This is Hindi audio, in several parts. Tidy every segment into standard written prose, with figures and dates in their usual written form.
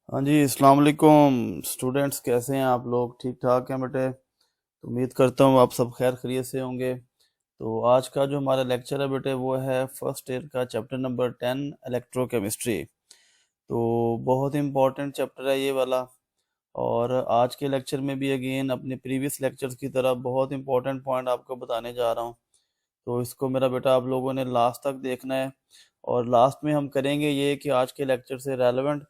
हाँ जी, अस्सलाम वालेकुम स्टूडेंट्स। कैसे हैं आप लोग? ठीक ठाक हैं बेटे? तो उम्मीद करता हूँ आप सब खैर खैरियत से होंगे। तो आज का जो हमारा लेक्चर है बेटे वो है फर्स्ट ईयर का चैप्टर नंबर 10 इलेक्ट्रोकेमिस्ट्री। तो बहुत इम्पोर्टेंट चैप्टर है ये वाला। और आज के लेक्चर में भी अगेन अपने प्रीवियस लेक्चर्स की तरह बहुत इंपॉर्टेंट पॉइंट आपको बताने जा रहा हूँ। तो इसको मेरा बेटा आप लोगों ने लास्ट तक देखना है। और लास्ट में हम करेंगे ये कि आज के लेक्चर से रेलेवेंट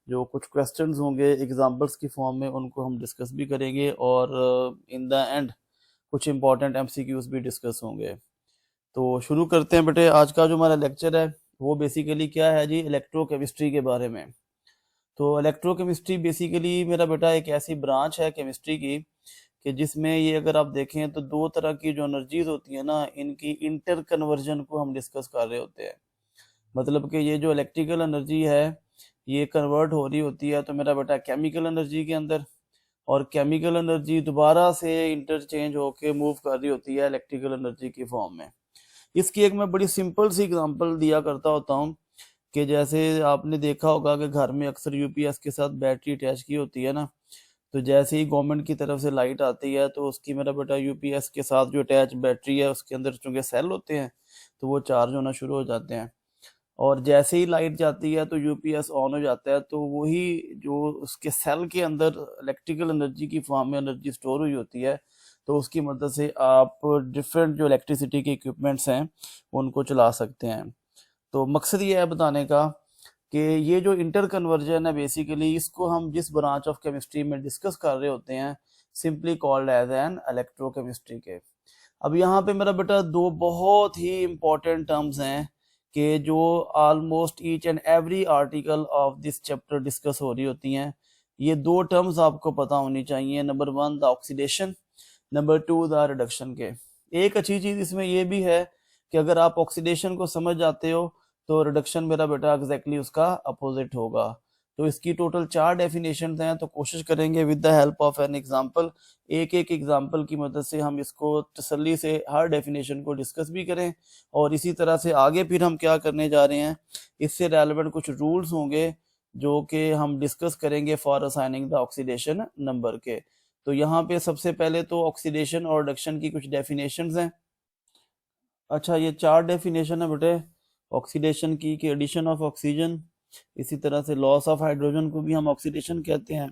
जो कुछ क्वेश्चंस होंगे एग्जांपल्स की फॉर्म में उनको हम डिस्कस भी करेंगे, और इन द एंड कुछ इंपॉर्टेंट एमसीक्यूज भी डिस्कस होंगे। तो शुरू करते हैं बेटे। आज का जो हमारा लेक्चर है वो बेसिकली क्या है जी, इलेक्ट्रोकेमिस्ट्री के बारे में। तो इलेक्ट्रोकेमिस्ट्री बेसिकली मेरा बेटा एक ऐसी ब्रांच है केमिस्ट्री की कि जिसमें ये अगर आप देखें तो दो तरह की जो एनर्जीज होती है ना, इनकी इंटर कन्वर्जन को हम डिस्कस कर रहे होते हैं। मतलब कि ये जो इलेक्ट्रिकल एनर्जी है ये कन्वर्ट हो रही होती है तो मेरा बेटा केमिकल एनर्जी के अंदर, और केमिकल एनर्जी दोबारा से इंटरचेंज होके मूव कर रही होती है इलेक्ट्रिकल एनर्जी की फॉर्म में। इसकी एक मैं बड़ी सिंपल सी एग्जांपल दिया करता होता हूँ कि जैसे आपने देखा होगा कि घर में अक्सर यूपीएस के साथ बैटरी अटैच की होती है ना। तो जैसे ही गवर्नमेंट की तरफ से लाइट आती है तो उसकी मेरा बेटा यूपीएस के साथ जो अटैच बैटरी है उसके अंदर चूंकि सेल होते हैं तो वो चार्ज होना शुरू हो जाते हैं। और जैसे ही लाइट जाती है तो यूपीएस ऑन हो जाता है, तो वही जो उसके सेल के अंदर इलेक्ट्रिकल एनर्जी की फॉर्म में एनर्जी स्टोर हुई होती है, तो उसकी मदद से आप डिफरेंट जो इलेक्ट्रिसिटी के इक्विपमेंट्स हैं उनको चला सकते हैं। तो मकसद ये है बताने का कि ये जो इंटर कन्वर्जन है बेसिकली इसको हम जिस ब्रांच ऑफ केमिस्ट्री में डिस्कस कर रहे होते हैं simply called as an electrochemistry के। अब यहाँ पे मेरा बेटा दो बहुत ही इंपॉर्टेंट टर्म्स हैं कि जो almost each and every article of this chapter discuss हो रही होती हैं। ये दो टर्म्स आपको पता होनी चाहिए। Number one the oxidation, number two the reduction के। एक अच्छी चीज इसमें ये भी है कि अगर आप ऑक्सीडेशन को समझ जाते हो तो रिडक्शन मेरा बेटा एग्जैक्टली उसका अपोजिट होगा। तो इसकी टोटल चार डेफिनेशन हैं, तो कोशिश करेंगे with the help of an example, एक एक एग्जांपल की मदद से हम इसको तसल्ली से हर डेफिनेशन को डिस्कस भी करें। और इसी तरह से आगे फिर हम क्या करने जा रहे हैं, इससे रेलेवेंट कुछ रूल्स होंगे जो कि हम डिस्कस करेंगे for assigning the oxidation number के। तो यहाँ पे सबसे पहले तो ऑक्सीडेशन और रिडक्शन की कुछ डेफिनेशंस हैं। अच्छा, ये चार डेफिनेशन है बेटे ऑक्सीडेशन की कि एडिशन ऑफ ऑक्सीजन, इसी तरह से लॉस ऑफ हाइड्रोजन को भी हम ऑक्सीडेशन कहते हैं,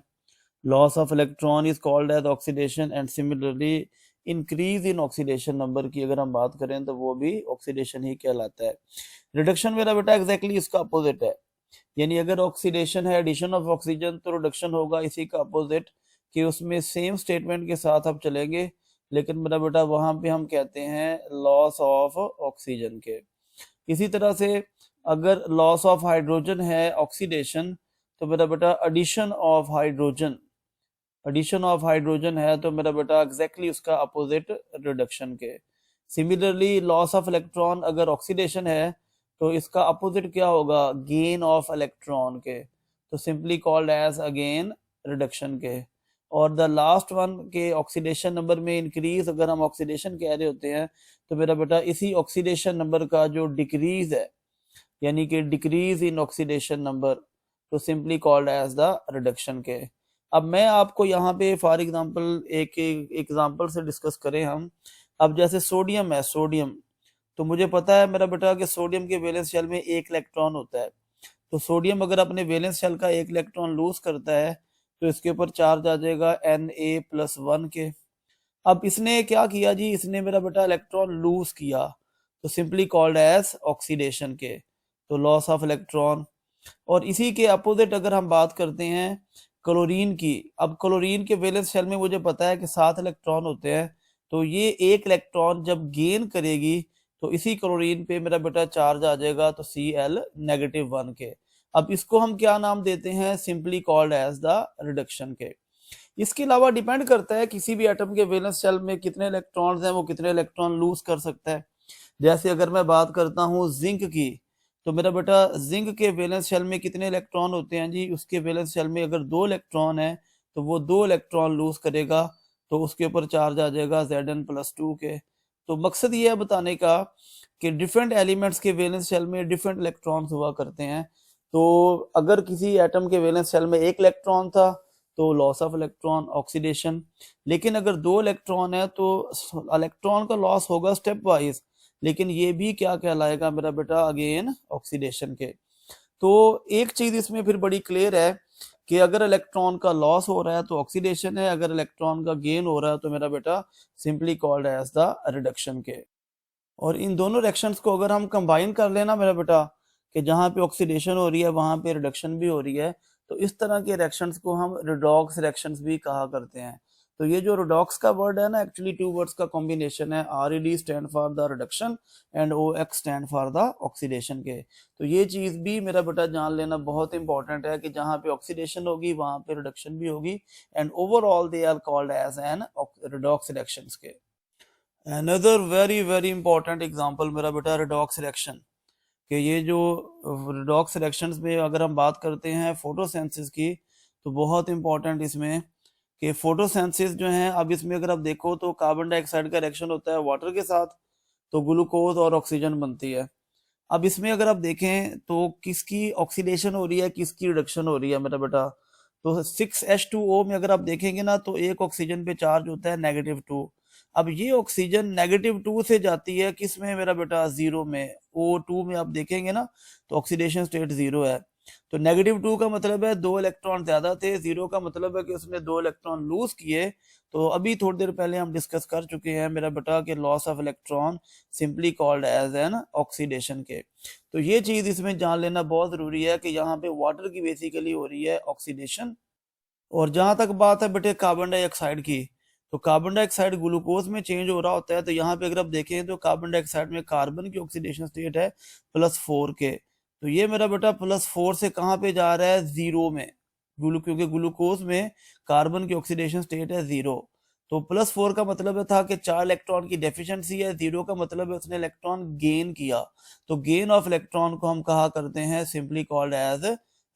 loss of electron is called as oxidation, and similarly increase in oxidation number की अगर हम बात करें तो वो भी ऑक्सीडेशन ही कहलाता है। रिडक्शन मेरा बेटा एग्जैक्टली इसका अपोजिट है। यानी अगर ऑक्सीडेशन है एडिशन ऑफ ऑक्सीजन तो रिडक्शन होगा इसी का अपोजिट, कि उसमें सेम स्टेटमेंट के साथ आप चलेंगे लेकिन मेरा बेटा वहां पे हम कहते हैं लॉस ऑफ ऑक्सीजन के। इसी तरह से अगर लॉस ऑफ हाइड्रोजन है ऑक्सीडेशन तो मेरा बेटा addition of hydrogen, addition of hydrogen है तो मेरा बेटा एग्जैक्टली उसका अपोजिट रिडक्शन के। सिमिलरली लॉस ऑफ इलेक्ट्रॉन अगर ऑक्सीडेशन है तो इसका अपोजिट क्या होगा, गेन ऑफ इलेक्ट्रॉन के, तो simply called as again reduction के। और द लास्ट वन के ऑक्सीडेशन नंबर में इंक्रीज अगर हम ऑक्सीडेशन कह रहे होते हैं तो मेरा बेटा इसी ऑक्सीडेशन नंबर का जो डिक्रीज है यानी कि डिक्रीज इन ऑक्सीडेशन नंबर, तो simply called as the reduction के। अब मैं आपको यहाँ पे फॉर एग्जांपल एक एग्जांपल से डिस्कस करें हम। अब जैसे सोडियम है, सोडियम तो मुझे पता है मेरा बेटा कि सोडियम के वैलेंस शेल में एक इलेक्ट्रॉन होता है। तो सोडियम अगर अपने वैलेंस शेल का एक इलेक्ट्रॉन लूज करता है तो इसके ऊपर चार्ज आ जाएगा Na+1 के। अब इसने क्या किया जी, इसने मेरा बेटा इलेक्ट्रॉन लूज किया तो सिंपली कॉल्ड एज ऑक्सीडेशन के, तो लॉस ऑफ इलेक्ट्रॉन। और इसी के अपोजिट अगर हम बात करते हैं क्लोरीन की। अब क्लोरीन के वैलेंस शेल में मुझे पता है कि 7 इलेक्ट्रॉन होते हैं, तो ये एक इलेक्ट्रॉन जब गेन करेगी तो इसी क्लोरीन पे मेरा बेटा चार्ज आ जाएगा तो Cl-1 के। अब इसको हम क्या नाम देते हैं, simply called as the reduction के। इसके अलावा डिपेंड करता है किसी भी एटम के वैलेंस शेल में कितने इलेक्ट्रॉन्स हैं, वो कितने इलेक्ट्रॉन लूज कर सकता है। जैसे अगर मैं बात करता हूँ जिंक की, तो मेरा बेटा जिंक के वैलेंस शेल में कितने इलेक्ट्रॉन होते हैं जी, उसके वैलेंस शेल में अगर 2 इलेक्ट्रॉन है तो वो 2 इलेक्ट्रॉन लूज करेगा तो उसके ऊपर चार्ज आ जाएगा Zn+2 के। तो मकसद ये है बताने का कि डिफरेंट एलिमेंट्स के वैलेंस शेल में डिफरेंट इलेक्ट्रॉन्स हुआ करते हैं। तो अगर किसी एटम के वैलेंस शेल में एक इलेक्ट्रॉन था तो लॉस ऑफ इलेक्ट्रॉन ऑक्सीडेशन, लेकिन अगर दो इलेक्ट्रॉन है तो इलेक्ट्रॉन का लॉस होगा स्टेप वाइज, लेकिन ये भी क्या कहलाएगा मेरा बेटा, अगेन ऑक्सीडेशन के। तो एक चीज इसमें फिर बड़ी क्लियर है कि अगर इलेक्ट्रॉन का लॉस हो रहा है तो ऑक्सीडेशन है, अगर इलेक्ट्रॉन का गेन हो रहा है तो मेरा बेटा simply called as the reduction के। और इन दोनों रिएक्शंस को अगर हम कंबाइन कर लेना मेरा बेटा, कि जहाँ पे ऑक्सीडेशन हो रही है वहां पे रिडक्शन भी हो रही है, तो इस तरह के रिएक्शंस को हम रिडॉक्स रिएक्शंस भी कहा करते हैं। तो ये जो रिडॉक्स का वर्ड है ना, एक्चुअली टू वर्ड्स का कॉम्बिनेशन है, RED stand for the reduction and OX stand for the oxidation के। तो ये चीज भी मेरा बेटा जान लेना बहुत इंपॉर्टेंट है कि जहाँ पे ऑक्सीडेशन होगी वहां पे रिडक्शन भी होगी, and overall they are called as an redox reactions के। Another very very important example मेरा बेटा रिडॉक्स रिएक्शन कि ये जो रिडॉक्स रिएक्शंस में अगर हम बात करते हैं फोटोसिंथेसिस की, तो बहुत इंपॉर्टेंट इसमें कि फोटोसिंथेसिस जो है, अब इसमें अगर आप देखो तो कार्बन डाइऑक्साइड का रिएक्शन होता है वाटर के साथ, तो ग्लूकोज और ऑक्सीजन बनती है। अब इसमें अगर आप देखें तो किसकी ऑक्सीडेशन हो रही है, किसकी रिडक्शन हो रही है मेरा बेटा, तो 6H2O में अगर आप देखेंगे ना तो एक ऑक्सीजन पे चार्ज होता है -2। अब ये ऑक्सीजन -2 से जाती है किस में मेरा बेटा, जीरो में, O2 में आप देखेंगे ना तो ऑक्सीडेशन स्टेट जीरो है। तो -2 का मतलब है दो इलेक्ट्रॉन ज्यादा थे, जीरो का मतलब है कि उसने दो इलेक्ट्रॉन लूज किए। तो अभी थोड़ी देर पहले हम डिस्कस कर चुके हैं मेरा बेटा कि loss of electron simply called as an oxidation के। तो ये चीज इसमें जान लेना बहुत जरूरी है कि यहाँ पे वाटर की बेसिकली हो रही है ऑक्सीडेशन। और जहां तक बात है बेटे कार्बन डाइऑक्साइड की, तो कार्बन डाइऑक्साइड ग्लूकोज में चेंज हो रहा होता है। तो यहाँ पे अगर आप देखें तो कार्बन डाइऑक्साइड में कार्बन की ऑक्सीडेशन स्टेट है +4 के। तो ये मेरा बेटा +4 से कहाँ पे जा रहा है, जीरो में, क्योंकि ग्लूकोज में कार्बन की ऑक्सीडेशन स्टेट है जीरो। तो +4 का मतलब था कि 4 इलेक्ट्रॉन की डेफिशिएंसी है, जीरो का मतलब है उसने इलेक्ट्रॉन गेन किया। तो गेन ऑफ इलेक्ट्रॉन को हम कहा करते हैं सिंपली कॉल्ड एज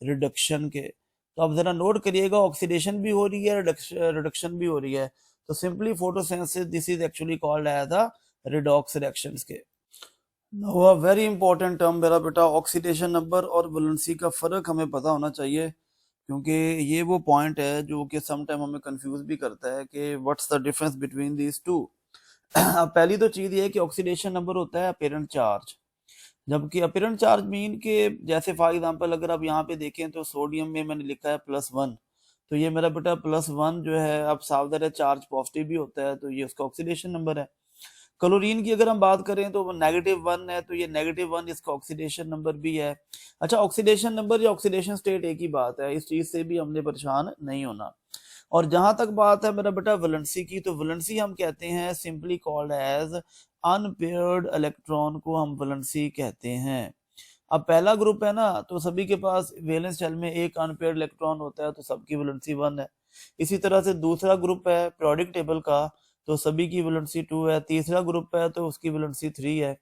रिडक्शन के। तो आप जरा नोट करिएगा, ऑक्सीडेशन भी हो रही है, रिडक्शन भी हो रही है। तो simply photosynthesis this is actually called as the redox reactions के। Now a very important term मेरा बेटा, ऑक्सीडेशन नंबर और वैलेंसी का फर्क हमें पता होना चाहिए, क्योंकि ये वो पॉइंट है जो कि सम टाइम हमें कंफ्यूज भी करता है कि what's the difference between these two. अब पहली तो चीज ये है कि ऑक्सीडेशन नंबर होता है अपीरेंट चार्ज, जबकि अपीरेंट चार्ज मीन के जैसे फॉर एग्जांपल अगर आप यहाँ पे देखें तो सोडियम में मैंने लिखा है +1, तो ये मेरा बेटा +1 जो है, अब सावधान है चार्ज पॉजिटिव भी होता है, तो ये उसका ऑक्सीडेशन नंबर है। क्लोरीन की अगर हम बात करें तो वो -1 है, तो ये -1 इसका ऑक्सीडेशन नंबर भी है। अच्छा, ऑक्सीडेशन नंबर या ऑक्सीडेशन स्टेट एक ही बात है, इस चीज से भी हमने परेशान नहीं होना। और जहां तक बात है मेरा बेटा वैलेंसी की, तो वैलेंसी हम कहते हैं simply called as unpaired electron को हम वैलेंसी कहते हैं। अब पहला ग्रुप है ना, तो सभी के पास वैलेंस शेल में एक अनपेयर्ड इलेक्ट्रॉन होता है, तो सबकी वैलेंसी 1 है। इसी तरह से दूसरा ग्रुप है पीरियोडिक टेबल का, तो सभी की वैलेंसी 2 है। तीसरा ग्रुप है तो उसकी वैलेंसी 3 है।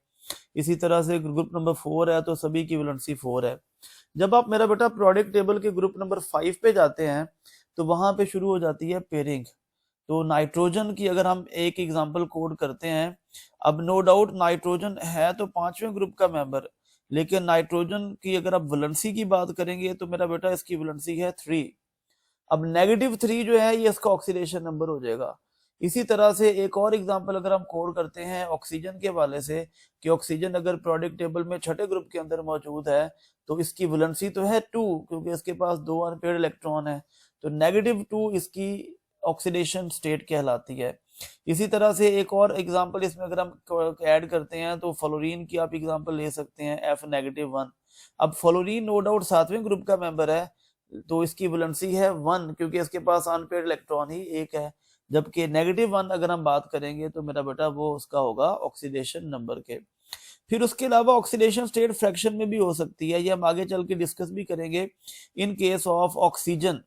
इसी तरह से ग्रुप नंबर 4 है तो सभी की वैलेंसी 4 है। जब आप मेरा बेटा पीरियोडिक टेबल के ग्रुप नंबर 5 पे जाते हैं तो वहां पे शुरू हो जाती है पेयरिंग। तो नाइट्रोजन की अगर हम एक एग्जांपल कोड करते हैं, अब नो डाउट नाइट्रोजन है तो 5वें ग्रुप का मेंबर, लेकिन नाइट्रोजन की अगर आप वैलेंसी की बात करेंगे तो मेरा बेटा इसकी वैलेंसी है 3। अब -3 जो है ये इसका ऑक्सीडेशन नंबर हो जाएगा। इसी तरह से एक और एग्जांपल अगर हम कोड करते हैं ऑक्सीजन के वाले से, कि ऑक्सीजन अगर पीरियोडिक टेबल में छठे ग्रुप के अंदर मौजूद है तो इसकी वैलेंसी तो है 2, क्योंकि इसके पास 2 अनपेयर्ड इलेक्ट्रॉन है, तो -2 इसकी ऑक्सीडेशन स्टेट कहलाती है। इसी तरह से एक और एग्जांपल इसमें अगर हम ऐड करते हैं तो फ्लोरीन की आप एग्जांपल ले सकते हैं F-1। अब फ्लोरीन नो डाउट 7वें ग्रुप का मेंबर है, तो इसकी वैलेंसी है 1, क्योंकि इसके पास अनपेयर्ड इलेक्ट्रॉन ही एक है। जबकि -1 अगर हम बात करेंगे तो मेरा बेटा वो उसका होगा ऑक्सीडेशन नंबर के। फिर उसके अलावा ऑक्सीडेशन स्टेट फ्रैक्शन में भी हो सकती है, ये हम आगे चल के डिस्कस भी करेंगे। इन केस ऑफ ऑक्सीजन,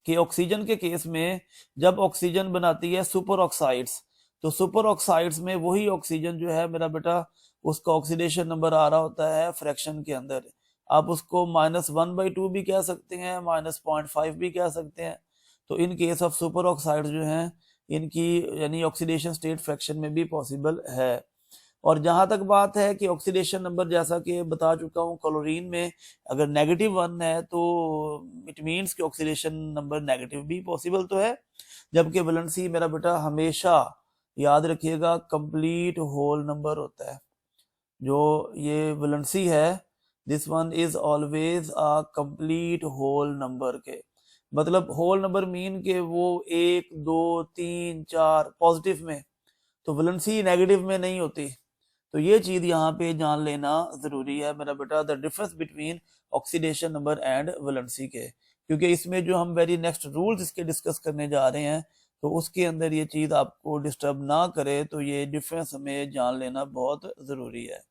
कि ऑक्सीजन के केस में जब ऑक्सीजन बनाती है सुपर ऑक्साइड्स, तो सुपर ऑक्साइड्स में वही ऑक्सीजन जो है मेरा बेटा उसका ऑक्सीडेशन नंबर आ रहा होता है फ्रैक्शन के अंदर। आप उसको -1/2 भी कह सकते हैं, -0.5 भी कह सकते हैं। तो in case of super oxide जो हैं इनकी यानी ऑक्सीडेशन स्टेट फ्रैक्शन में भी पॉसिबल है। और जहां तक बात है कि ऑक्सीडेशन नंबर, जैसा कि बता चुका हूं, क्लोरीन में अगर -1 है तो इट मीन्स कि ऑक्सीडेशन नंबर नेगेटिव भी पॉसिबल तो है, जबकि वैलेंसी मेरा बेटा हमेशा याद रखिएगा कंप्लीट होल नंबर होता है। जो ये वैलेंसी है, this one is always a complete whole number के, मतलब होल नंबर मीन के वो 1 2 3 4 पॉजिटिव में, तो वैलेंसी नेगेटिव में नहीं होती। तो ये चीज यहाँ पे जान लेना जरूरी है मेरा बेटा, the difference between oxidation number and valency के, क्योंकि इसमें जो हम वेरी नेक्स्ट रूल्स इसके डिस्कस करने जा रहे हैं, तो उसके अंदर ये चीज आपको डिस्टर्ब ना करे, तो ये डिफरेंस हमें जान लेना बहुत जरूरी है।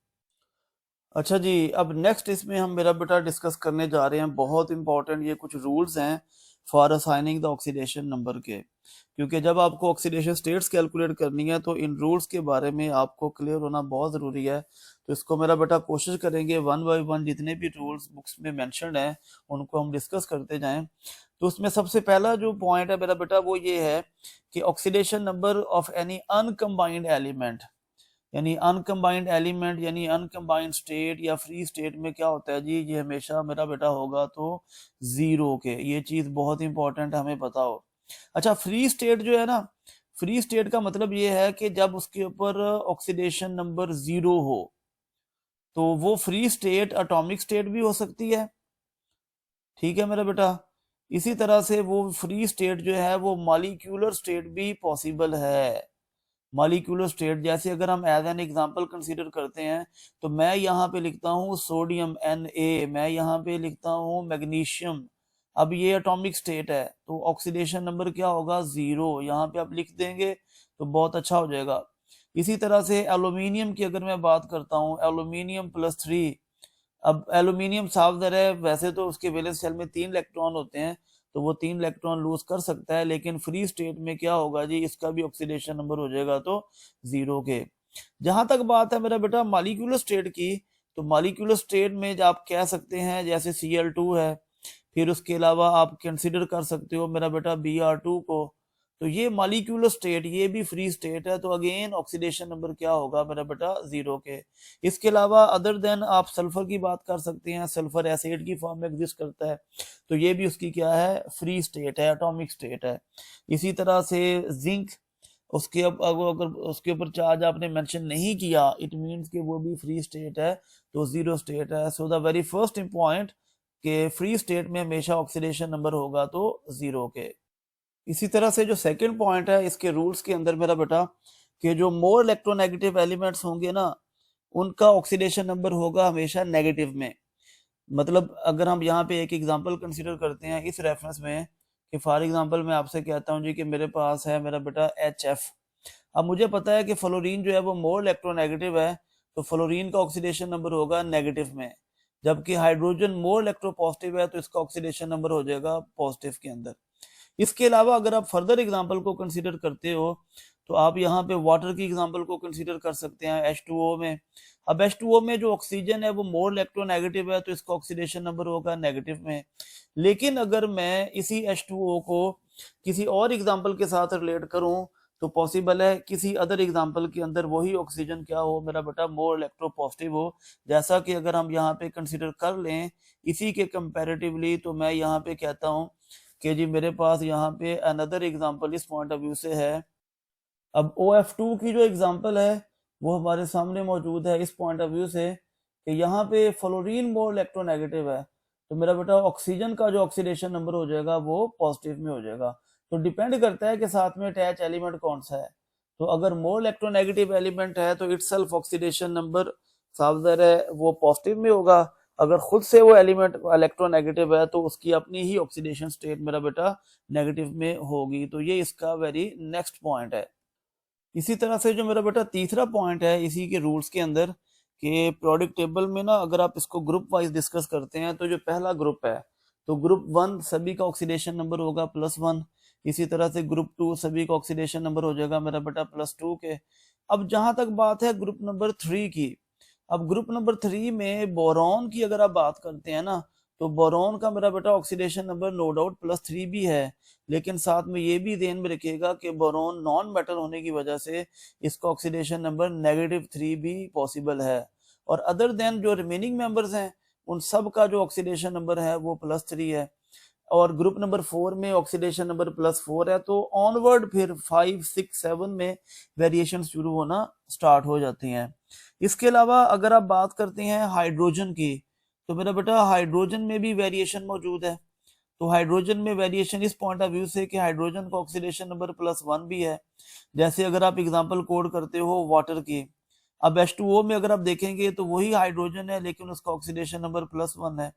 अच्छा जी, अब नेक्स्ट इसमें हम मेरा बेटा डिस्कस करने जा रहे हैं बहुत इंपॉर्टेंट, ये कुछ रूल्स हैं for assigning the oxidation number के, क्योंकि जब आपको ऑक्सीडेशन स्टेट्स कैलकुलेट करनी है तो इन रूल्स के बारे में आपको क्लियर होना बहुत ज़रूरी है। तो इसको मेरा बेटा कोशिश करेंगे वन बाय वन जितने भी रूल्स बुक्स में मेंशन्ड हैं उनको हम डिस्कस करते जाएं। तो उसमें सबसे पहला जो पॉइंट है मेरा बेटा वो ये है कि oxidation number of any uncombined element, यानी अनकम्बाइंड एलिमेंट यानी अनकम्बाइंड स्टेट या फ्री स्टेट में क्या होता है जी, ये हमेशा मेरा बेटा होगा तो 0 के। ये चीज बहुत इंपॉर्टेंट हमें पता हो। अच्छा, फ्री स्टेट जो है ना, फ्री स्टेट का मतलब ये है कि जब उसके ऊपर ऑक्सीडेशन नंबर 0 हो तो वो फ्री स्टेट एटॉमिक स्टेट भी हो सकती है, ठीक है मेरा बेटा। इसी तरह से वो फ्री स्टेट जो है वो मॉलिक्यूलर स्टेट भी पॉसिबल है। मॉलिक्यूलर स्टेट, जैसे अगर हम एज एन एग्जांपल कंसीडर करते हैं तो मैं यहाँ पे लिखता हूँ सोडियम Na, मैं यहाँ पे लिखता हूँ मैग्नीशियम। अब ये एटॉमिक स्टेट है तो ऑक्सीडेशन नंबर क्या होगा, 0। यहाँ पे आप लिख देंगे तो बहुत अच्छा हो जाएगा। इसी तरह से एल्यूमिनियम की अगर मैं बात करता हूँ, एल्यूमिनियम +3। अब एल्यूमिनियम साफ ज़र है, वैसे तो उसके वैलेंस शेल में 3 इलेक्ट्रॉन होते हैं तो वो 3 इलेक्ट्रॉन लूज कर सकता है, लेकिन फ्री स्टेट में क्या होगा जी, इसका भी ऑक्सीडेशन नंबर हो जाएगा तो 0 के। जहां तक बात है मेरा बेटा मॉलिक्यूलर स्टेट की, तो मॉलिक्यूलर स्टेट में आप कह सकते हैं जैसे Cl2 है, फिर उसके अलावा आप कंसिडर कर सकते हो मेरा बेटा Br2 को, तो ये मॉलिक्यूलर स्टेट ये भी फ्री स्टेट है, तो अगेन ऑक्सीडेशन नंबर क्या होगा मेरा बेटा, 0 के। इसके अलावा अदर देन आप सल्फर की बात कर सकते हैं, सल्फर एसिड की फॉर्म में एग्जिस्ट करता है तो ये भी उसकी क्या है, फ्री स्टेट है, एटॉमिक स्टेट है। इसी तरह से जिंक, उसके अगर उसके ऊपर चार्ज आपने मेंशन नहीं किया इट मींस कि वो भी फ्री स्टेट है तो 0 स्टेट है। So the very first point कि फ्री स्टेट में हमेशा ऑक्सीडेशन नंबर होगा तो 0 के। इसी तरह से जो सेकंड पॉइंट है इसके रूल्स के अंदर मेरा बेटा, कि जो मोर इलेक्ट्रोनेगेटिव एलिमेंट्स होंगे ना उनका ऑक्सीडेशन नंबर होगा हमेशा नेगेटिव में। मतलब अगर हम यहाँ पे एक एग्जांपल कंसीडर करते हैं इस रेफरेंस में, कि फॉर एग्जांपल मैं आपसे कहता हूँ जी कि मेरे पास है मेरा बेटा HF। अब मुझे पता है कि फ्लोरीन जो है वो मोर इलेक्ट्रोनेगेटिव है तो फ्लोरीन का ऑक्सीडेशन नंबर होगा नेगेटिव में, जबकि हाइड्रोजन मोर इलेक्ट्रोपॉजिटिव है तो इसका ऑक्सीडेशन नंबर हो जाएगा पॉजिटिव के अंदर। इसके अलावा अगर आप फर्दर एग्जांपल को कंसीडर करते हो तो आप यहाँ पे वाटर की एग्जांपल को कंसीडर कर सकते हैं H2O में। अब H2O में जो ऑक्सीजन है वो मोर इलेक्ट्रोनेगेटिव है तो इसका ऑक्सीडेशन नंबर होगा नेगेटिव में। लेकिन अगर मैं इसी H2O को किसी और एग्जांपल के साथ रिलेट करूं तो पॉसिबल है किसी अदर एग्जांपल के अंदर वही ऑक्सीजन क्या हो मेरा बेटा, मोर इलेक्ट्रोपॉजिटिव हो। जैसा कि अगर हम यहाँ पे कंसीडर कर लें इसी के कंपैरेटिवली, तो मैं यहाँ पे कहता हूँ कि जी मेरे पास यहाँ पे अनदर एग्जांपल इस पॉइंट ऑफ व्यू से है। अब OF2 की जो एग्जांपल है वो हमारे सामने मौजूद है इस पॉइंट ऑफ व्यू से कि यहाँ पे फ्लोरीन मोर इलेक्ट्रोनेगेटिव है तो मेरा बेटा ऑक्सीजन का जो ऑक्सीडेशन नंबर हो जाएगा वो पॉजिटिव में हो जाएगा। तो डिपेंड करता है कि साथ में अटैच एलिमेंट कौन सा है। तो अगर मोर इलेक्ट्रोनेगेटिव एलिमेंट है तो इटसेल्फ ऑक्सीडेशन नंबर साफ ज़ाहिर है वो पॉजिटिव में होगा। अगर खुद से वो एलिमेंट इलेक्ट्रोनेगेटिव है तो उसकी अपनी ही ऑक्सीडेशन स्टेट मेरा बेटा नेगेटिव में होगी। तो ये इसका वेरी नेक्स्ट पॉइंट है। इसी तरह से जो मेरा बेटा तीसरा पॉइंट है इसी के रूल्स के अंदर, कि प्रोडक्ट टेबल में ना अगर आप इसको ग्रुप वाइज डिस्कस करते हैं तो जो पहला ग्रुप है तो ग्रुप 1 सभी का ऑक्सीडेशन नंबर होगा +1। इसी तरह से ग्रुप 2 सभी का ऑक्सीडेशन नंबर हो जाएगा मेरा बेटा +2 के। अब जहां तक बात है ग्रुप नंबर 3 की, अब ग्रुप नंबर 3 में बोरॉन की अगर आप बात करते हैं ना तो बोरॉन का मेरा बेटा ऑक्सीडेशन नंबर नो डाउट +3 भी है, लेकिन साथ में ये भी ध्यान में रखिएगा कि बोरॉन नॉन मेटल होने की वजह से इसका ऑक्सीडेशन नंबर -3 भी पॉसिबल है। और अदर देन जो रिमेनिंग मेंबर्स हैं उन सब का जो ऑक्सीडेशन नंबर है वो +3 है। और ग्रुप नंबर 4 में ऑक्सीडेशन नंबर +4 है, तो ऑनवर्ड फिर 5, 6, 7 में वेरिएशन शुरू होना स्टार्ट हो जाती हैं। इसके अलावा अगर आप बात करते हैं हाइड्रोजन की, तो मेरा बेटा हाइड्रोजन में भी वेरिएशन मौजूद है। तो हाइड्रोजन में वेरिएशन इस पॉइंट ऑफ व्यू से कि हाइड्रोजन का ऑक्सीडेशन नंबर +1 भी है। जैसे अगर आप एग्जांपल कोड करते हो वाटर की, अब H2O में अगर आप देखेंगे तो वही हाइड्रोजन है लेकिन उसका ऑक्सीडेशन नंबर +1 है।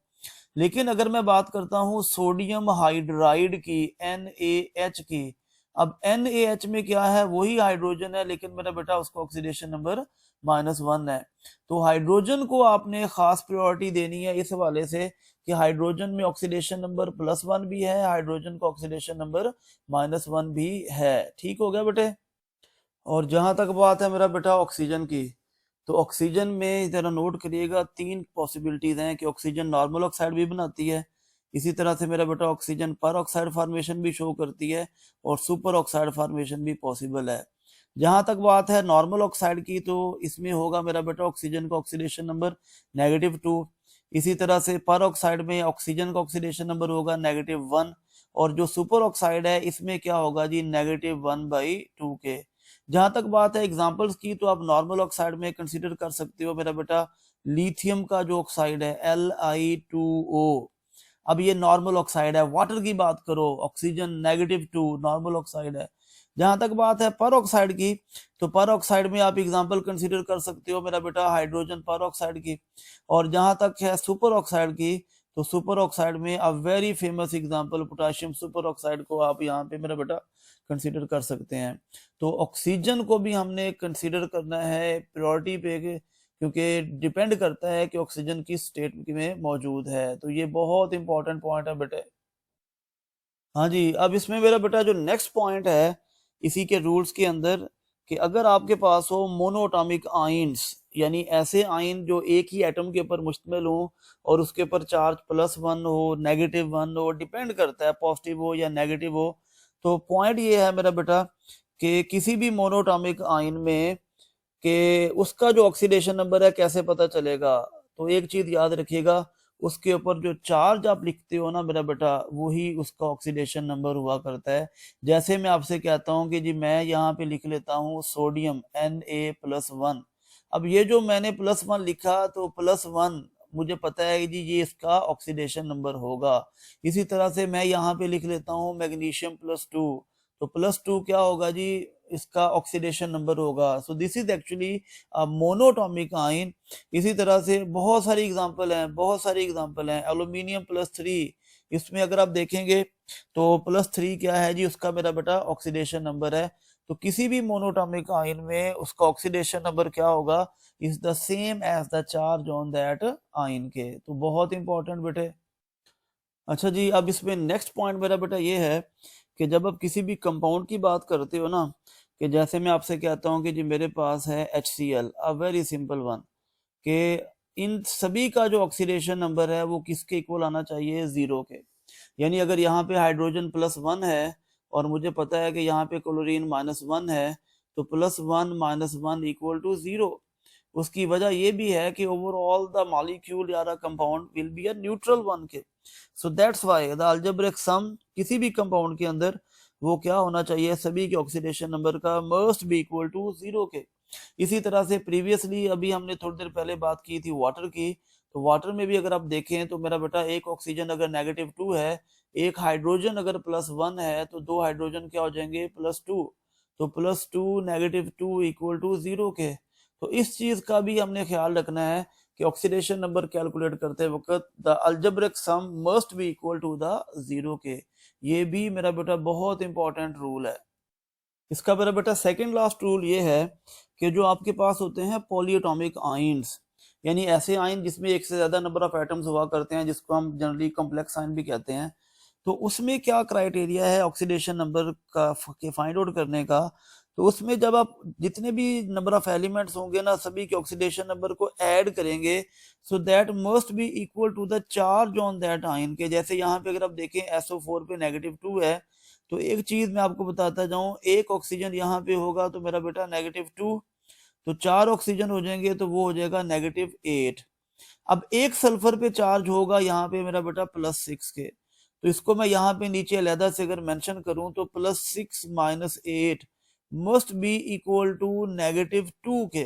लेकिन अगर मैं बात करता हूँ सोडियम हाइड्राइड की, NaH की, अब NaH में क्या है, वही हाइड्रोजन है लेकिन मेरा बेटा उसका ऑक्सीडेशन नंबर -1 है। तो हाइड्रोजन को आपने खास प्रायोरिटी देनी है इस हवाले से कि हाइड्रोजन में ऑक्सीडेशन नंबर +1 भी है, हाइड्रोजन का ऑक्सीडेशन नंबर -1 भी है। ठीक हो गया बेटे। और जहां तक बात है मेरा बेटा ऑक्सीजन की, तो ऑक्सीजन में जरा नोट करिएगा 3 पॉसिबिलिटीज हैं कि ऑक्सीजन नॉर्मल ऑक्साइड भी बनाती है, इसी तरह से मेरा बेटा ऑक्सीजन पर ऑक्साइड फॉर्मेशन भी शो करती है और सुपर ऑक्साइड फॉर्मेशन भी पॉसिबल है। जहां तक बात है नॉर्मल ऑक्साइड की, तो इसमें होगा मेरा बेटा ऑक्सीजन का ऑक्सीडेशन नंबर -2। इसी तरह से पर ऑक्साइड में ऑक्सीजन का ऑक्सीडेशन नंबर होगा -1, और जो सुपर ऑक्साइड है इसमें क्या होगा जी, -1/2 के। जहां तक बात है एग्जांपल्स की, तो आप नॉर्मल ऑक्साइड में कंसीडर कर सकते हो मेरा बेटा लिथियम का जो ऑक्साइड है Li2O। अब ये नॉर्मल ऑक्साइड है। वाटर की बात करो, ऑक्सीजन -2 नॉर्मल ऑक्साइड है। जहां तक बात है पर ऑक्साइड की, तो पर ऑक्साइड में आप एग्जांपल कंसीडर कर सकते हो मेरा बेटा हाइड्रोजन पर ऑक्साइड की। और जहां तक है सुपर ऑक्साइड की, तो सुपर ऑक्साइड में a very famous example potassium super oxide को आप यहाँ पे मेरा बेटा कंसीडर कर सकते हैं। तो ऑक्सीजन को भी हमने कंसीडर करना है प्रायोरिटी पे, क्योंकि डिपेंड करता है कि ऑक्सीजन किस स्टेट में मौजूद है। तो ये बहुत इंपॉर्टेंट पॉइंट है बेटे। हाँ जी, अब इसमें मेरा बेटा जो नेक्स्ट पॉइंट है इसी के रूल्स के अंदर, कि अगर आपके पास हो मोनोएटॉमिक आयन्स, यानी ऐसे आयन जो एक ही एटम के ऊपर मुश्तमिल हो और उसके ऊपर चार्ज +1 हो, -1 हो, डिपेंड करता है पॉजिटिव हो या नेगेटिव हो। तो पॉइंट ये है मेरा बेटा कि किसी भी मोनोएटॉमिक आयन में कि उसका जो ऑक्सीडेशन नंबर है कैसे पता चलेगा। तो एक चीज याद रखिएगा, उसके ऊपर जो चार्ज आप लिखते हो ना मेरा बेटा, वही उसका ऑक्सीडेशन नंबर हुआ करता है। जैसे मैं आपसे कहता हूँ कि जी मैं यहाँ पे लिख लेता हूँ सोडियम Na+1। अब ये जो मैंने +1 लिखा, तो +1 मुझे पता है कि जी ये इसका ऑक्सीडेशन नंबर होगा। इसी तरह से मैं यहाँ पे लिख लेता हूँ मैग्नीशियम +2, तो +2 क्या होगा जी, इसका ऑक्सीडेशन नंबर होगा। So this is actually monoatomic ion. इसी तरह से बहुत सारी एग्जांपल हैं। एल्यूमिनियम +3, इसमें अगर आप देखेंगे तो +3 क्या है जी, उसका मेरा बेटा ऑक्सीडेशन नंबर है। तो किसी भी मोनोटॉमिक आयन में उसका ऑक्सीडेशन नंबर क्या होगा, is the same as the charge on that ion के। तो बहुत इंपॉर्टेंट बेटे। अच्छा जी, अब इसमें नेक्स्ट पॉइंट मेरा बेटा ये है कि जब आप किसी भी कंपाउंड की बात करते हो ना, कि जैसे मैं आपसे कहता हूँ कि जी मेरे पास है HCl, a very simple one, कि इन सभी का जो ऑक्सीडेशन नंबर है वो किसके इक्वल आना चाहिए, 0 के। यानी अगर यहाँ पे हाइड्रोजन +1 है और मुझे पता है कि यहाँ पे क्लोरीन -1 है, तो +1 -1 = 0। उसकी वजह ये भी है कि ओवरऑल द मॉलिक्यूल या compound will be a neutral one के। So that's why the algebraic sum किसी भी कंपाउंड के अंदर वो क्या होना चाहिए, सभी के ऑक्सीडेशन नंबर का मस्ट बी इक्वल टू 0 के। इसी तरह से प्रीवियसली अभी हमने थोड़ी देर पहले बात की थी वाटर की, तो वाटर में भी अगर आप देखें तो मेरा बेटा एक ऑक्सीजन अगर -2 है, एक हाइड्रोजन अगर +1 है, तो दो हाइड्रोजन क्या हो जाएंगे, +2। तो +2 -2 = 0 के। तो इस चीज का भी हमने ख्याल रखना है कि ऑक्सीडेशन नंबर कैलकुलेट करते वक्त the algebraic sum must be equal to the 0 के। ये भी मेरा बेटा बहुत इंपॉर्टेंट रूल है। इसका मेरा बेटा सेकंड लास्ट रूल ये है कि जो आपके पास होते हैं पॉलीएटॉमिक आयन्स, यानी ऐसे आयन जिसमें एक से ज्यादा नंबर ऑफ एटम्स हुआ करते हैं, जिसको हम जनरली कॉम्प्लेक्स आयन भी कहते हैं, तो उसमें क्या क्राइटेरिया है ऑक्सीडेशन नंबर का के फाइंड आउट करने का, तो उसमें जब आप जितने भी नंबर ऑफ एलिमेंट्स होंगे ना, सभी के ऑक्सीडेशन नंबर को ऐड करेंगे, so that must be equal to the charge on that ion के। जैसे यहाँ पे अगर आप देखें SO4 पे -2 है, तो एक चीज मैं आपको बताता जाऊं, एक ऑक्सीजन यहाँ पे होगा तो मेरा बेटा -2, तो 4 ऑक्सीजन हो जाएंगे तो वो हो जाएगा -8। अब एक सल्फर पे चार्ज होगा यहाँ पे मेरा बेटा +6 के, तो इसको मैं यहाँ पे नीचे अलहदा से अगर मेंशन करूं तो +6 - 8 मस्ट बी इक्वल टू -2 के।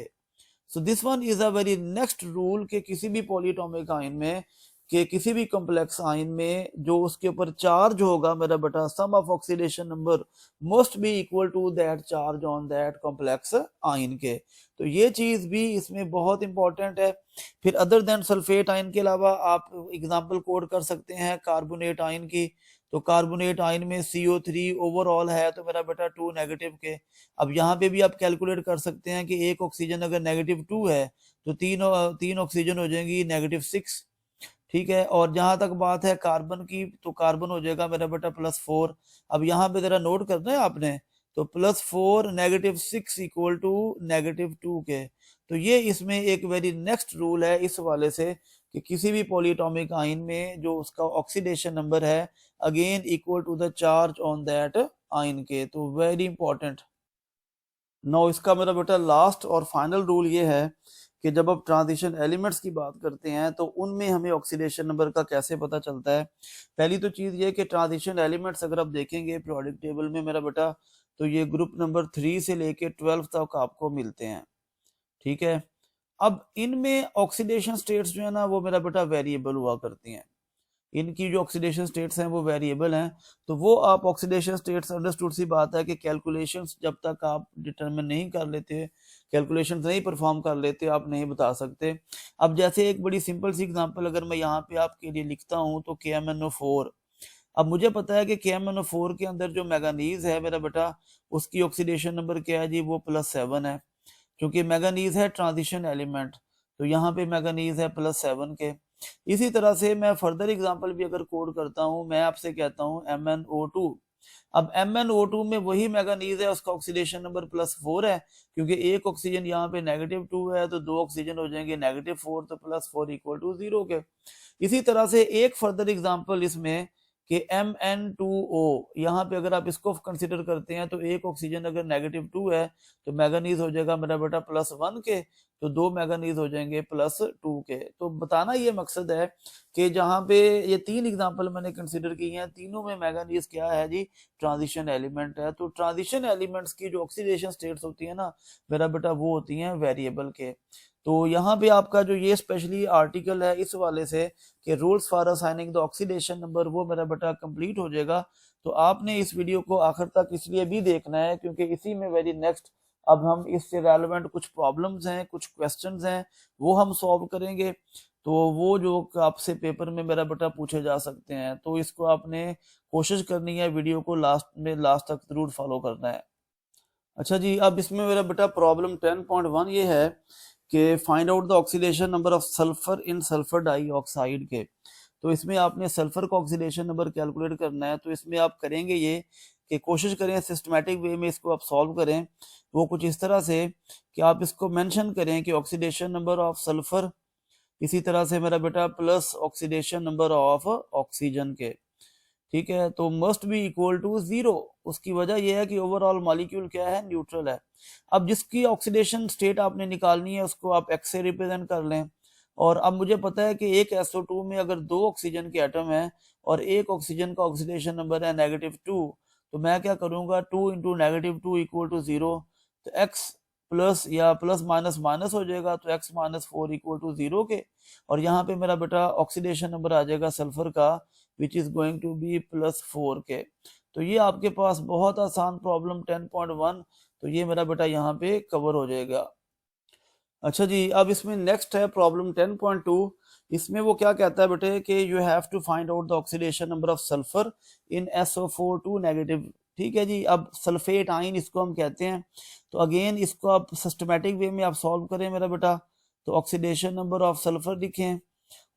So this one is a very next rule कि किसी भी पॉलीएटॉमिक आयन में, कि किसी भी कॉम्प्लेक्स आयन में जो उसके ऊपर चार्ज होगा मेरा बेटा, sum of oxidation number must be equal to that charge on that complex ion के। तो ये चीज भी इसमें बहुत इंपॉर्टेंट है। फिर अदर देन सल्फेट आयन के अलावा आप एग्जांपल कोड कर सकते हैं कार्बोनेट आयन की। तो कार्बोनेट आयन में CO3 ओवरऑल है तो मेरा बेटा 2 नेगेटिव के। अब यहाँ पे भी आप कैलकुलेट कर सकते हैं कि एक ऑक्सीजन अगर -2 है तो तीन ऑक्सीजन हो जाएंगी -6, ठीक है। और जहां तक बात है कार्बन की, तो कार्बन हो जाएगा मेरा बेटा +4। अब यहाँ पे जरा नोट करना है आपने, तो +4 -6 इक्वल टू -2 के। तो ये इसमें एक वेरी नेक्स्ट रूल है इस वाले से कि किसी भी पॉलीएटॉमिक आयन में जो उसका ऑक्सीडेशन नंबर है again equal to the charge on that ion के। तो वेरी इंपॉर्टेंट। नो इसका मेरा बेटा लास्ट और फाइनल रूल ये है कि जब आप ट्रांजिशन एलिमेंट्स की बात करते हैं तो उनमें हमें ऑक्सीडेशन नंबर का कैसे पता चलता है। पहली तो चीज़ ये कि ट्रांजिशन एलिमेंट्स अगर आप देखेंगे पीरियोडिक टेबल में मेरा बेटा, तो ये ग्रुप नंबर 3 से लेके 12 तक आपको मिलते हैं, ठीक है। अब इनमें ऑक्सीडेशन स्टेट्स जो है ना वो मेरा बेटा वेरिएबल हुआ करती हैं। इनकी जो ऑक्सीडेशन स्टेट्स हैं वो वेरिएबल हैं। तो वो आप ऑक्सीडेशन स्टेट्स, अंडरस्टूड सी बात है कि कैलकुलेशंस जब तक आप डिटरमिन नहीं कर लेते, कैलकुलेशंस नहीं परफॉर्म कर लेते, आप नहीं बता सकते। अब जैसे एक बड़ी सिंपल सी एग्जांपल अगर मैं यहाँ पे आपके लिए लिखता हूँ तो KMnO4। अब मुझे पता है कि KMnO4 के अंदर जो मैंगनीज है मेरा बेटा, उसकी ऑक्सीडेशन नंबर क्या है जी, वो +7 है, क्योंकि मैंगनीज है ट्रांजिशन एलिमेंट। तो यहाँ पे मैंगनीज है +7 के। इसी तरह से मैं फर्दर एग्जांपल भी अगर कोड करता हूँ, मैं आपसे कहता हूँ MnO2। अब MnO2 में वही मैंगनीज है, उसका ऑक्सीडेशन नंबर +4 है, क्योंकि एक ऑक्सीजन यहाँ पे -2 है तो 2 ऑक्सीजन हो जाएंगे -4, तो +4 इक्वल टू 0 के। इसी तरह से एक फर्दर एग्जांपल इसमें कि MnO2, यहाँ पे अगर आप इसको कंसिडर करते हैं तो एक ऑक्सीजन अगर -2 है तो मैंगनीज हो जाएगा मेरा बेटा +1 के, तो 2 मैंगनीज हो जाएंगे +2 के। तो बताना ये मकसद है कि जहाँ पे ये 3 एग्जांपल मैंने कंसिडर की हैं, तीनों में मैंगनीज क्या है जी, ट्रांजिशन एलिमेंट है। तो ट्रांजिशन एलिमेंट्स की जो ऑक्सीडेशन स्टेट्स होती है ना मेरा बेटा, वो होती हैं वेरिएबल के। तो यहाँ पे आपका जो ये स्पेशली आर्टिकल है इस वाले से कि rules for assigning the oxidation number, वो मेरा बेटा कंप्लीट हो जाएगा। तो आपने इस वीडियो को आखिर तक इसलिए भी देखना है क्योंकि इसी में वेरी नेक्स्ट अब हम इससे रेलेवेंट कुछ प्रॉब्लम्स हैं, कुछ क्वेश्चंस हैं, वो हम सॉल्व करेंगे। तो वो जो आपसे पेपर में मेरा बेटा पूछे जा सकते हैं, तो इसको आपने कोशिश करनी है वीडियो को लास्ट तक जरूर फॉलो करना है। अच्छा जी, अब इसमें मेरा बेटा प्रॉब्लम 10.1 ये है कि find out the oxidation number of sulphur in sulphur dioxide के। तो इसमें आपने सल्फर का ऑक्सीडेशन नंबर कैलकुलेट करना है। तो इसमें आप करेंगे ये कि कोशिश करें सिस्टमैटिक वे में इसको आप सॉल्व करें। वो कुछ इस तरह से कि आप इसको मेंशन करें कि ऑक्सीडेशन नंबर ऑफ सल्फर, इसी तरह से मेरा बेटा plus oxidation number of oxygen के, ठीक है, तो मस्ट बी इक्वल टू 0। उसकी वजह यह है कि ओवरऑल मॉलिक्यूल क्या है, न्यूट्रल है। अब जिसकी ऑक्सीडेशन स्टेट आपने निकालनी है उसको आप X से रिप्रेजेंट कर लें। और अब मुझे पता है कि एक SO2 में अगर 2 ऑक्सीजन के एटम है और एक ऑक्सीजन का ऑक्सीडेशन नंबर है -2, तो मैं क्या करूंगा, 2 इंटू -2 इक्वल टू 0। तो X प्लस या प्लस माइनस माइनस हो जाएगा, तो X - 4 इक्वल टू 0 के। और यहाँ पे मेरा बेटा ऑक्सीडेशन नंबर आ जाएगा सल्फर का which is going to be +4 के। तो ये आपके पास बहुत आसान प्रॉब्लम 10.1, तो ये मेरा बेटा यहाँ पे कवर हो जाएगा। अच्छा जी, अब इसमें नेक्स्ट है प्रॉब्लम 10.2। इसमें वो क्या कहता है बेटे कि you have to find out the oxidation number of sulphur in SO4 2 negative. ठीक है जी, अब सल्फेट आयन इसको हम कहते हैं। तो अगेन इसको आप सिस्टमैटिक वे में आप सॉल्व करें मेरा बेटा। तो ऑक्सीडेशन नंबर ऑफ सल्फर लिखें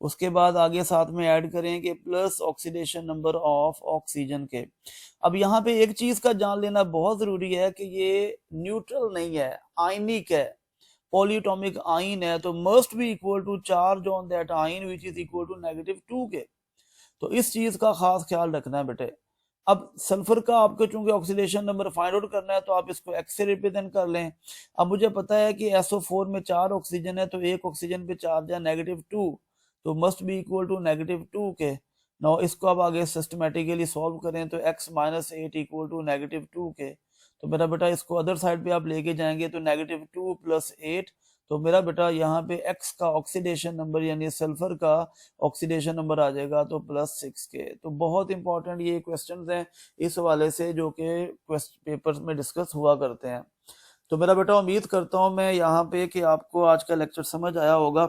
उसके बाद आगे साथ में ऐड करें कि plus oxidation number of oxygen के। अब यहाँ पे एक चीज का जान लेना बहुत जरूरी है कि ये न्यूट्रल नहीं है, आयनिक है, पॉलीएटॉमिक आइन है, तो must be equal to charge on that ion which is equal to -2 के। तो इस चीज का खास ख्याल रखना है बेटे। अब सल्फर का आपको चूंकि ऑक्सीडेशन नंबर फाइंड आउट करना है तो आप इसको एक्स से रिप्रेजेंट कर लें। अब मुझे पता है कि SO4 में 4 ऑक्सीजन है तो एक ऑक्सीजन पे चार्ज है -2, तो मस्ट बी इक्वल टू -2 के। नाउ इसको आप आगे सिस्टमेटिकली सॉल्व करें तो x - 8 इक्वल टू -2 के। तो मेरा बेटा इसको अदर साइड पे आप लेके जाएंगे तो -2 + 8, तो मेरा बेटा यहाँ पे x का ऑक्सीडेशन नंबर यानी सल्फर का ऑक्सीडेशन नंबर आ जाएगा तो +6 के। तो बहुत इंपॉर्टेंट ये क्वेश्चंस हैं इस हवाले से जो कि पेपर्स में डिस्कस हुआ करते हैं। तो मेरा बेटा उम्मीद करता हूँ मैं यहाँ पे कि आपको आज का लेक्चर समझ आया होगा।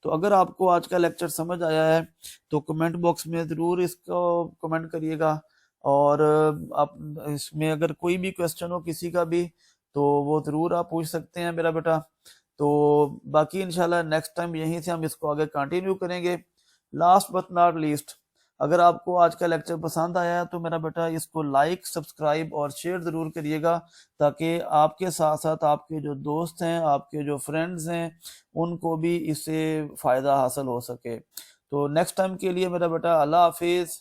तो अगर आपको आज का लेक्चर समझ आया है तो कमेंट बॉक्स में ज़रूर इसको कमेंट करिएगा, और आप इसमें अगर कोई भी क्वेश्चन हो किसी का भी तो वो ज़रूर आप पूछ सकते हैं मेरा बेटा। तो बाकी इंशाल्लाह नेक्स्ट टाइम यहीं से हम इसको आगे कंटिन्यू करेंगे। लास्ट बट नॉट लीस्ट, अगर आपको आज का लेक्चर पसंद आया है तो मेरा बेटा इसको लाइक, सब्सक्राइब और शेयर ज़रूर करिएगा, ताकि आपके साथ साथ आपके जो दोस्त हैं, आपके जो फ्रेंड्स हैं, उनको भी इससे फ़ायदा हासिल हो सके। तो नेक्स्ट टाइम के लिए मेरा बेटा अल्लाह हाफिज़।